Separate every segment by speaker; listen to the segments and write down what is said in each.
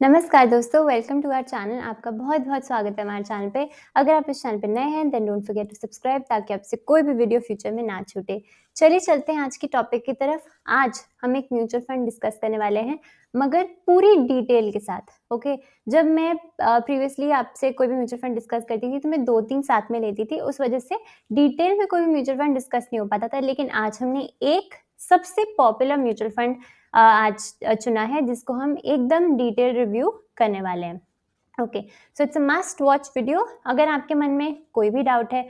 Speaker 1: नमस्कार दोस्तों, welcome to our channel. आपका बहुत-बहुत स्वागत है हमारे चैनल पे। अगर आप इस चैनल पे नए हैं then don't forget to subscribe ताकि आपसे कोई भी वीडियो फ्यूचर में ना छूटे। चलिए चलते हैं आज की टॉपिक की तरफ। आज हम एक म्यूचुअल फंड डिस्कस करने वाले हैं, मगर पूरी डिटेल के साथ। ओके, जब मैं प्रीवियसली आपसे कोई भी म्यूचुअल फंड डिस्कस करती थी तो मैं 2-3 साथ में लेती थी, उस वजह से डिटेल में कोई भी म्यूचुअल फंड डिस्कस नहीं हो पाता था। लेकिन आज हमने एक सबसे पॉपुलर म्यूचुअल फंड आज चुना है जिसको हम एकदम डिटेल रिव्यू करने वाले हैं। Okay, so it's a must watch video. अगर आपके मन में कोई भी डाउट है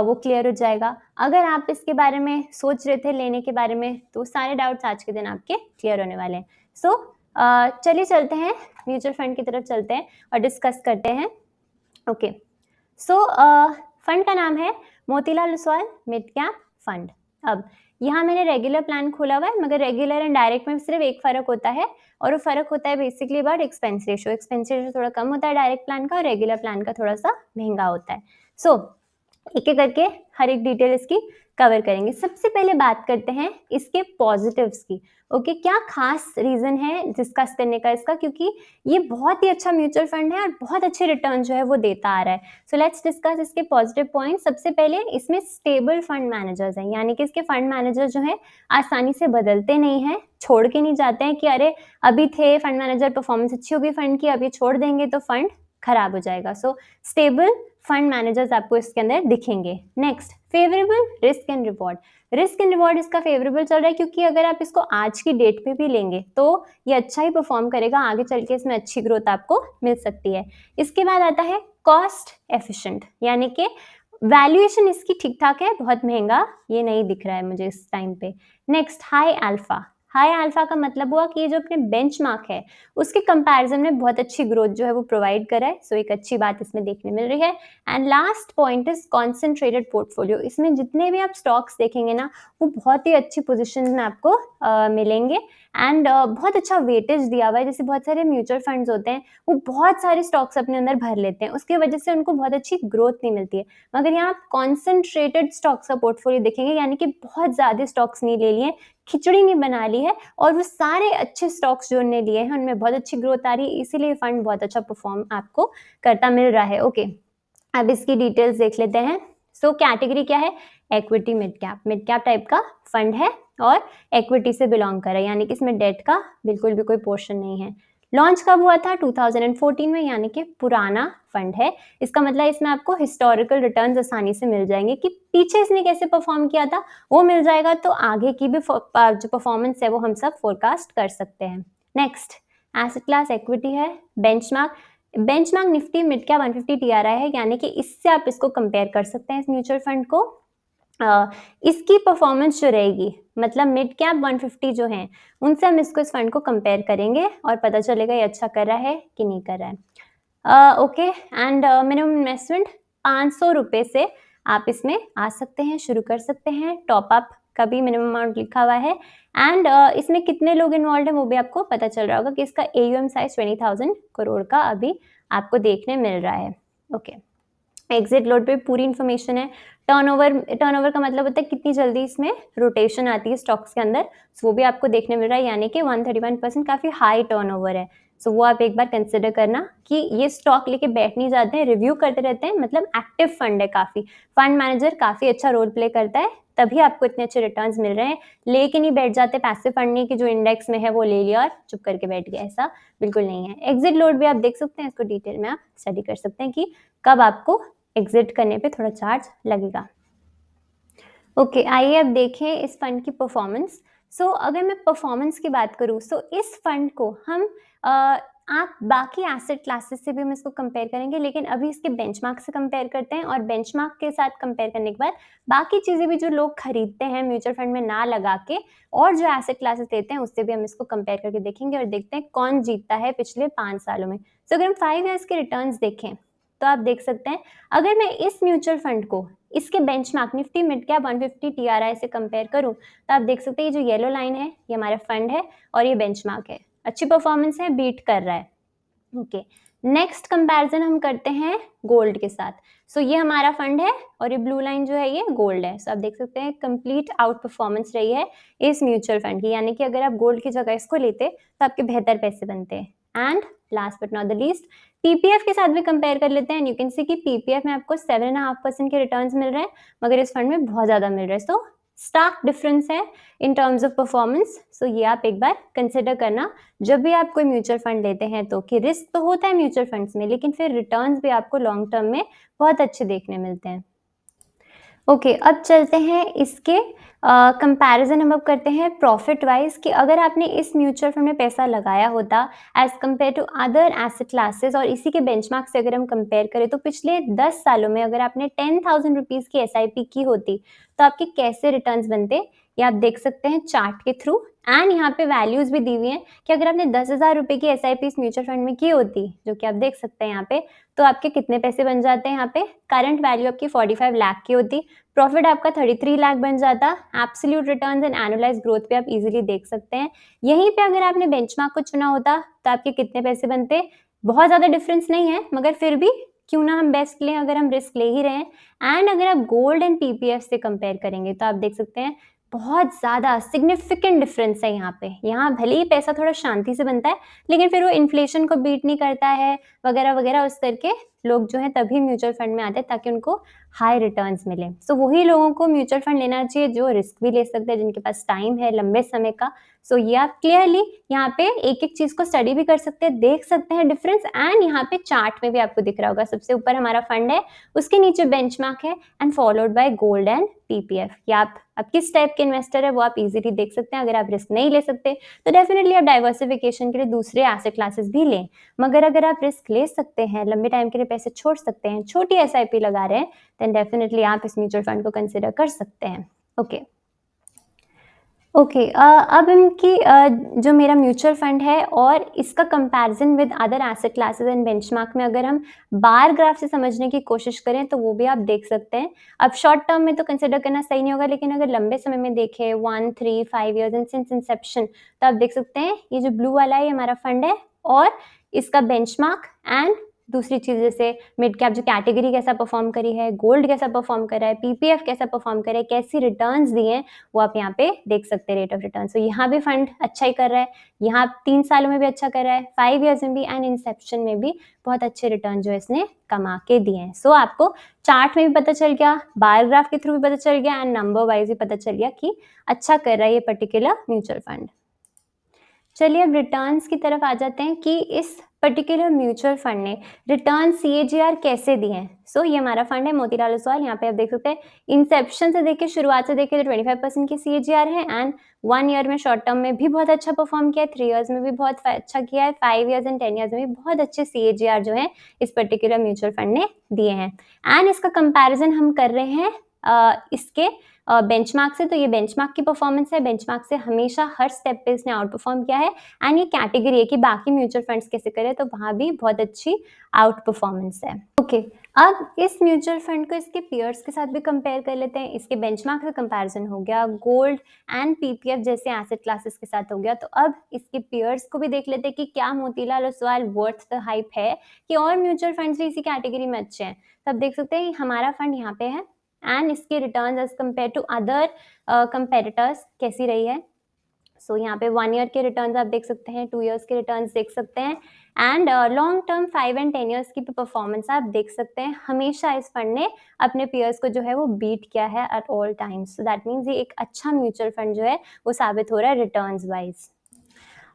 Speaker 1: वो क्लियर हो जाएगा। अगर आप इसके बारे में सोच रहे थे लेने के बारे में तो सारे डाउट्स आज के दिन आपके क्लियर होने वाले हैं। सो चलिए चलते हैं म्यूचुअल फंड की तरफ चलते हैं और डिस्कस करते हैं। ओके, सो फंड का नाम है Motilal Oswal mid cap fund. अब यहाँ मैंने रेगुलर प्लान खोला हुआ है, मगर रेगुलर एंड डायरेक्ट में सिर्फ एक फ़र्क होता है और वो फ़र्क होता है basically about expense ratio. Expense ratio थोड़ा कम होता है डायरेक्ट प्लान का और रेगुलर प्लान का थोड़ा सा महंगा होता है। सो एक-एक करके हर एक डिटेल इसकी कवर करेंगे। सबसे पहले बात करते हैं इसके पॉजिटिव्स की। ओके, क्या खास रीज़न है डिस्कस करने का इसका, क्योंकि ये बहुत ही अच्छा म्यूचुअल फंड है और बहुत अच्छे रिटर्न जो है वो देता आ रहा है। सो लेट्स डिस्कस इसके पॉजिटिव पॉइंट्स। सबसे पहले इसमें स्टेबल फंड मैनेजर्स हैं, यानी कि इसके फंड मैनेजर जो हैं आसानी से बदलते नहीं हैं, छोड़ के नहीं जाते हैं कि अरे अभी थे फंड मैनेजर, परफॉर्मेंस अच्छी होगी फंड की, अब ये छोड़ देंगे तो फंड खराब हो जाएगा। सो स्टेबल फंड मैनेजर्स आपको इसके अंदर दिखेंगे। Next, favourable risk and reward. Risk and reward इसका फेवरेबल चल रहा है क्योंकि अगर आप इसको आज की डेट पे भी लेंगे तो ये अच्छा ही परफॉर्म करेगा, आगे चल के इसमें अच्छी ग्रोथ आपको मिल सकती है। इसके बाद आता है कॉस्ट एफिशिएंट, यानी कि वैल्यूएशन इसकी ठीक ठाक है, बहुत महंगा ये नहीं दिख रहा है मुझे इस टाइम पे। Next, high alpha. High alpha का मतलब हुआ कि ये जो अपने बेंचमार्क है उसके कंपैरिजन में बहुत अच्छी ग्रोथ जो है वो प्रोवाइड कर रहा है। सो एक अच्छी बात इसमें देखने मिल रही है। And last point is concentrated portfolio. इसमें जितने भी आप स्टॉक्स देखेंगे ना वो बहुत ही अच्छी पोजीशन में आपको मिलेंगे एंड बहुत अच्छा वेटेज दिया हुआ है। जैसे बहुत सारे म्यूचुअल फंड्स होते हैं वो बहुत सारे स्टॉक्स अपने अंदर भर लेते हैं, उसकी वजह से उनको बहुत अच्छी ग्रोथ नहीं मिलती है। मगर यहाँ आप कॉन्सेंट्रेटेड स्टॉक्स का पोर्टफोलियो देखेंगे, यानी कि बहुत ज़्यादा स्टॉक्स नहीं ले लिए, खिचड़ी नहीं बना ली है और वो सारे अच्छे स्टॉक्स जो उन्होंने लिए हैं उनमें बहुत अच्छी ग्रोथ आ रही है, इसीलिए फंड बहुत अच्छा परफॉर्म आपको करता मिल रहा है। ओके, अब इसकी डिटेल्स देख लेते हैं। सो कैटेगरी क्या है? इक्विटी मिड कैप टाइप का फंड है और इक्विटी से बिलोंग कर रहा है, यानी कि इसमें डेट का बिल्कुल भी कोई पोर्शन नहीं है। लॉन्च कब हुआ था? 2014 में, यानी कि पुराना फंड है। इसका मतलब इसमें आपको हिस्टोरिकल रिटर्न्स आसानी से मिल जाएंगे कि पीछे इसने कैसे परफॉर्म किया था वो मिल जाएगा, तो आगे की भी जो परफॉर्मेंस है वो हम सब फोरकास्ट कर सकते हैं। नेक्स्ट, एसेट क्लास इक्विटी है। Benchmark Nifty mid cap 150 TRI है, यानी कि इससे आप इसको कंपेयर कर सकते हैं इस म्यूचुअल फंड को। इसकी परफॉर्मेंस जो रहेगी, मतलब मिड कैप 150 जो है उनसे हम इसको इस फंड को कंपेयर करेंगे और पता चलेगा ये अच्छा कर रहा है कि नहीं कर रहा है। ओके, एंड मिनिमम इन्वेस्टमेंट 500 रुपये से आप इसमें आ सकते हैं, शुरू कर सकते हैं। टॉप अप का भी मिनिमम अमाउंट लिखा हुआ है एंड इसमें कितने लोग इन्वॉल्व हैं वो भी आपको पता चल रहा होगा कि इसका AUM साइज 20,000 करोड़ का अभी आपको देखने मिल रहा है। ओके, एग्जिट लोड पे पूरी इन्फॉर्मेशन है। टर्नओवर का मतलब होता है कितनी जल्दी इसमें रोटेशन आती है स्टॉक्स के अंदर, सो वो भी आपको देखने मिल रहा है, यानी कि 131% काफ़ी हाई टर्नओवर है। सो वो आप एक बार कंसिडर करना कि ये स्टॉक लेके बैठ नहीं जाते हैं, रिव्यू करते रहते हैं, मतलब एक्टिव फंड है काफ़ी। फंड मैनेजर काफ़ी अच्छा रोल प्ले करता है, तभी आपको इतने अच्छे रिटर्न्स मिल रहे हैं। लेके नहीं बैठ जाते पैसिव फंड नहीं कि जो इंडेक्स में है वो ले लिया और चुप करके बैठ गया, ऐसा बिल्कुल नहीं है। एग्जिट लोड भी आप देख सकते हैं, इसको डिटेल में आप स्टडी कर सकते हैं कि कब आपको एग्जिट करने पे थोड़ा चार्ज लगेगा। ओके, आइए अब देखें इस फंड की परफॉर्मेंस। सो अगर मैं परफॉर्मेंस की बात करूँ, सो इस फंड को हम आप बाकी एसेट क्लासेस से भी हम इसको कंपेयर करेंगे, लेकिन अभी इसके बेंचमार्क से कंपेयर करते हैं और बेंचमार्क के साथ कंपेयर करने के बाद बाकी चीज़ें भी जो लोग खरीदते हैं म्यूचुअल फंड में ना लगा के और जो एसेट क्लासेस लेते हैं उससे भी हम इसको कंपेयर करके देखेंगे और देखते हैं कौन जीतता है पिछले 5 सालों में। सो अगर हम 5 ईयर्स के रिटर्न्स देखें तो आप देख सकते हैं, अगर मैं इस म्यूचुअल फंड को इसके benchmark Nifty mid cap 150 TRI से कंपेयर करूं तो आप देख सकते हैं ये जो येलो लाइन है ये हमारा फंड है और ये बेंचमार्क है, अच्छी परफॉर्मेंस है, बीट कर रहा है। ओके, नेक्स्ट कंपैरिजन हम करते हैं गोल्ड के साथ। सो ये हमारा फंड है और ये ब्लू लाइन जो है ये गोल्ड है। सो आप देख सकते हैं कंप्लीट आउट परफॉर्मेंस रही है इस म्यूचुअल फंड की, यानी कि अगर आप गोल्ड की जगह इसको लेते तो आपके बेहतर पैसे बनते हैं। And last but not the least PPF के साथ भी कंपेयर कर लेते हैं। यू कैन सी कि पीपीएफ में आपको 7.5% के रिटर्न्स मिल रहे हैं, मगर इस फंड में बहुत ज़्यादा मिल रहा है। सो स्टार्क डिफरेंस है इन टर्म्स ऑफ परफॉर्मेंस। सो ये आप एक बार कंसिडर करना जब भी आप कोई म्यूचुअल फंड लेते हैं, तो कि रिस्क तो होता है म्यूचुअल फंड्स में, लेकिन फिर रिटर्न्स भी आपको लॉन्ग टर्म में बहुत अच्छे देखने मिलते हैं। ओके, अब चलते हैं इसके कंपैरिजन हम अब करते हैं प्रॉफिट वाइज कि अगर आपने इस म्यूचुअल फंड में पैसा लगाया होता as compare to other asset classes और इसी के बेंचमार्क से अगर हम कंपेयर करें, तो पिछले 10 सालों में अगर आपने 10,000 रुपीज़ की एसआईपी की होती तो आपके कैसे रिटर्न्स बनते, ये आप देख सकते हैं चार्ट के थ्रू। एंड यहाँ पे वैल्यूज भी दी हुई हैं कि अगर आपने 10,000 रुपये की एसआईपी इस म्यूचुअल फंड में की होती, जो कि आप देख सकते हैं यहाँ पे, तो आपके कितने पैसे बन जाते हैं। यहाँ पे करंट वैल्यू आपकी 45 लाख की होती, प्रॉफिट आपका 33 लाख बन जाता। Absolute returns and annualised growth पे आप इजीली देख सकते हैं। यहीं पे अगर आपने बेंचमार्क को चुना होता तो आपके कितने पैसे बनते, बहुत ज़्यादा डिफरेंस नहीं है, मगर फिर भी क्यों ना हम बेस्ट लें अगर हम रिस्क ले ही रहे हैं। एंड अगर आप गोल्ड एंड पीपीएफ से कंपेयर करेंगे तो आप देख सकते हैं बहुत ज़्यादा सिग्निफिकेंट डिफरेंस है यहाँ पे। यहाँ भले ही पैसा थोड़ा शांति से बनता है, लेकिन फिर वो इन्फ्लेशन को बीट नहीं करता है वगैरह वगैरह। उस तरह के लोग जो है तभी म्यूचुअल फंड में आते हैं ताकि उनको हाई रिटर्न्स मिले। सो वही लोगों को म्यूचुअल फंड लेना चाहिए जो रिस्क भी ले सकते हैं, जिनके पास टाइम है लंबे समय का। सो ये आप क्लियरली यहाँ पे एक एक चीज़ को स्टडी भी कर सकते हैं, देख सकते हैं डिफरेंस। एंड यहाँ पे चार्ट में भी आपको दिख रहा होगा, सबसे ऊपर हमारा फंड है, उसके नीचे बेंचमार्क है and followed by gold and PPF. या आप किस टाइप के इन्वेस्टर है वो आप इजीली देख सकते हैं। अगर आप रिस्क नहीं ले सकते तो डेफिनेटली आप डाइवर्सिफिकेशन के लिए दूसरे एसेट क्लासेस भी लें, मगर अगर आप रिस्क ले सकते हैं, लंबे टाइम के लिए पैसे छोड़ सकते हैं, छोटी एसआईपी लगा रहे हैं, देन डेफिनेटली आप इस म्यूचुअल फंड को कंसिडर कर सकते हैं। ओके, अब इनकी जो मेरा म्यूचुअल फंड है और इसका comparison with other asset classes and benchmark में अगर हम बार ग्राफ से समझने की कोशिश करें तो वो भी आप देख सकते हैं। अब शॉर्ट टर्म में तो कंसिडर करना सही नहीं होगा, लेकिन अगर लंबे समय में देखें 1, 3, 5 ईयर्स एंड सिंस इंसेप्शन, तो आप देख सकते हैं ये जो ब्लू वाला है ये हमारा फंड है और इसका बेंचमार्क एंड दूसरी चीज़ जैसे मिड कैप जो कैटेगरी कैसा परफॉर्म करी है, गोल्ड कैसा परफॉर्म कर रहा है, पीपीएफ कैसा परफॉर्म कर रहा है, कैसी रिटर्न्स दिए हैं, वो आप यहाँ पे देख सकते हैं रेट ऑफ रिटर्न। तो यहाँ भी फंड अच्छा ही कर रहा है, यहाँ 3 सालों में भी अच्छा कर रहा है, 5 ईयर्स में भी एंड इंसेप्शन में भी बहुत अच्छे रिटर्न जो है इसने कमा के दिए हैं। सो आपको चार्ट में भी पता चल गया, बार ग्राफ के थ्रू भी पता चल गया एंड नंबर वाइज भी पता चल गया कि अच्छा कर रहा है ये पर्टिकुलर म्यूचुअल फंड। चलिए अब रिटर्न्स की तरफ आ जाते हैं कि इस पर्टिकुलर म्यूचुअल फंड ने रिटर्न सीएजीआर कैसे दिए हैं। सो ये हमारा फंड है मोतीलाल ओसवाल। यहाँ पे आप देख सकते हैं इंसेप्शन से देखिए, शुरुआत से देखिए तो 25% की सीएजीआर है एंड 1 ईयर में शॉर्ट टर्म में भी बहुत अच्छा परफॉर्म किया है, 3 ईयर्स में भी बहुत अच्छा किया है, 5 ईयर्स एंड 10 ईयर्स में भी बहुत अच्छे सीएजीआर जो है इस पर्टिकुलर म्यूचुअल फंड ने दिए हैं। एंड इसका कंपेरिजन हम कर रहे हैं इसके बेंचमार्क से। तो ये बेंचमार्क की परफॉर्मेंस है, बेंचमार्क से हमेशा हर स्टेप पे इसने आउट परफॉर्म किया है। एंड ये कैटेगरी है कि बाकी म्यूचुअल फंड्स कैसे करें, तो वहाँ भी बहुत अच्छी आउट परफॉर्मेंस है। ओके, अब इस म्यूचुअल फंड को इसके पीयर्स के साथ भी कंपेयर कर लेते हैं। इसके बेंचमार्क से कंपैरिजन हो गया, गोल्ड एंड पीपीएफ जैसे एसेट क्लासेस के साथ हो गया। तो अब इसके पीयर्स को भी देख लेते हैं कि क्या Motilal Oswal worth the hype है कि और म्यूचुअल फंड्स भी इसी कैटेगरी में अच्छे हैं। तो आप देख सकते हैं हमारा फंड यहाँ पे है एंड इसके returns as compare to other competitors कैसी रही है। सो यहाँ पे 1 ईयर के रिटर्न्स आप देख सकते हैं, 2 ईयर्स के रिटर्न्स देख सकते हैं and long term 5 and 10 years की भी परफॉर्मेंस आप देख सकते हैं। हमेशा इस फंड ने अपने पीयर्स को जो है वो बीट किया है at all times. So that means ये एक अच्छा म्यूचुअल फंड जो है वो साबित हो रहा है रिटर्न्स वाइज।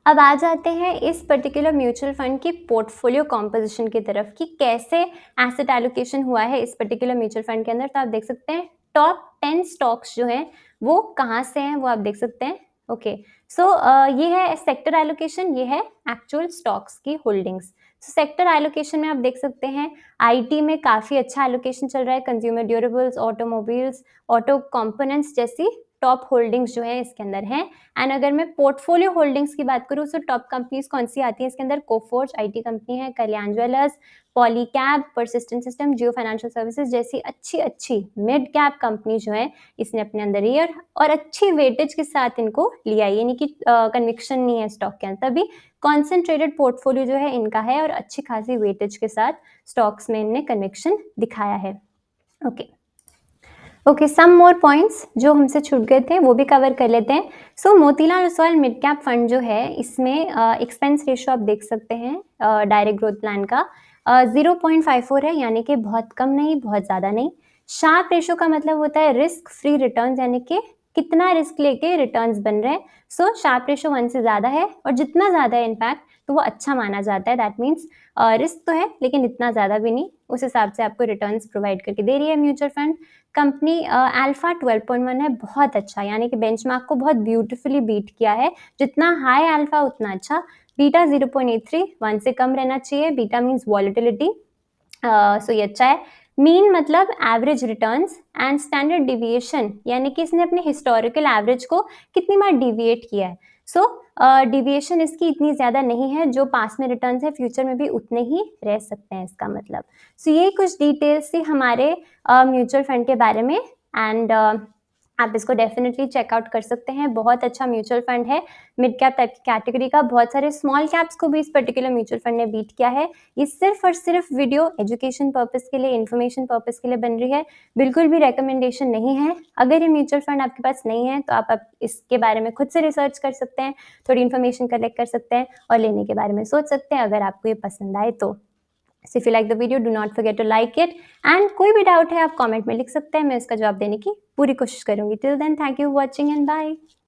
Speaker 1: अब आ जाते हैं इस पर्टिकुलर म्यूचुअल फंड की पोर्टफोलियो कॉम्पोजिशन की तरफ कि कैसे एसेट एलोकेशन हुआ है इस पर्टिकुलर म्यूचुअल फंड के अंदर। तो आप देख सकते हैं टॉप 10 स्टॉक्स जो हैं वो कहाँ से हैं वो आप देख सकते हैं। ओके, सो ये है सेक्टर एलोकेशन, ये है एक्चुअल स्टॉक्स की होल्डिंग्स। सेक्टर एलोकेशन में आप देख सकते हैं आईटी में काफ़ी अच्छा एलोकेशन चल रहा है, consumer durables, automobiles, auto components जैसी टॉप होल्डिंग्स जो है इसके अंदर हैं। एंड अगर मैं पोर्टफोलियो होल्डिंग्स की बात करूँ तो टॉप कंपनीज कौन सी आती है इसके अंदर, कोफोर्ज आईटी कंपनी है, कल्याण ज्वेलर्स, पॉलीकैब, परसिस्टेंट सिस्टम, जियो फाइनेंशियल सर्विसेज जैसी अच्छी मिड कैप कंपनी जो है इसने अपने अंदर ही और अच्छी वेटेज के साथ इनको लिया है, यानी कि कन्विक्शन नहीं है स्टॉक के अंदर, तभी कॉन्सेंट्रेटेड पोर्टफोलियो जो है इनका है और अच्छी खासी वेटेज के साथ स्टॉक्स में इनने कन्विक्शन दिखाया है। ओके, सम मोर पॉइंट्स जो हमसे छूट गए थे वो भी कवर कर लेते हैं। So Motilal Oswal mid cap fund जो है इसमें एक्सपेंस रेशियो आप देख सकते हैं डायरेक्ट ग्रोथ प्लान का 0.54 है, यानी कि बहुत कम नहीं बहुत ज़्यादा नहीं। शार्प रेशो का मतलब होता है रिस्क फ्री रिटर्न्स, यानी कि कितना रिस्क लेके रिटर्न्स बन रहे हैं। सो शार्प रेशो 1 से ज़्यादा है, और जितना ज़्यादा है इनफैक्ट तो वो अच्छा माना जाता है। दैट मीन्स रिस्क तो है लेकिन इतना ज़्यादा भी नहीं, उस हिसाब से आपको रिटर्न्स प्रोवाइड करके दे रही है म्यूचुअल फंड कंपनी। अल्फा 12.1 है, बहुत अच्छा, यानी कि बेंचमार्क को बहुत ब्यूटीफुली बीट किया है। जितना हाई अल्फा उतना अच्छा। बीटा 0.83, 1 से कम रहना चाहिए। बीटा मीन्स वॉलेटिलिटी, सो ये अच्छा है। मीन मतलब average returns, and standard deviation यानी कि इसने अपने हिस्टोरिकल एवरेज को कितनी बार डिविएट किया है। सो डिविएशन इसकी इतनी ज़्यादा नहीं है, जो पास में रिटर्न्स है फ्यूचर में भी उतने ही रह सकते हैं इसका मतलब। सो ये कुछ डिटेल्स थी हमारे म्यूचुअल फंड के बारे में, एंड आप इसको डेफिनेटली चेकआउट कर सकते हैं। बहुत अच्छा म्यूचुअल फंड है, मिड कैप टाइप की कैटेगरी का। बहुत सारे स्मॉल कैप्स को भी इस पर्टिकुलर म्यूचुअल फंड ने बीट किया है। ये सिर्फ और सिर्फ वीडियो एजुकेशन पर्पस के लिए, इन्फॉर्मेशन पर्पस के लिए बन रही है, बिल्कुल भी रिकमेंडेशन नहीं है। अगर ये म्यूचुअल फंड आपके पास नहीं है तो आप इसके बारे में खुद से रिसर्च कर सकते हैं, थोड़ी इन्फॉर्मेशन कलेक्ट कर सकते हैं और लेने के बारे में सोच सकते हैं, अगर आपको ये पसंद आए तो। So if you like the video, do not forget to like it, and कोई भी डाउट है आप कमेंट में लिख सकते हैं, मैं इसका जवाब देने की पूरी कोशिश करूंगी। Till then, thank you for watching and bye.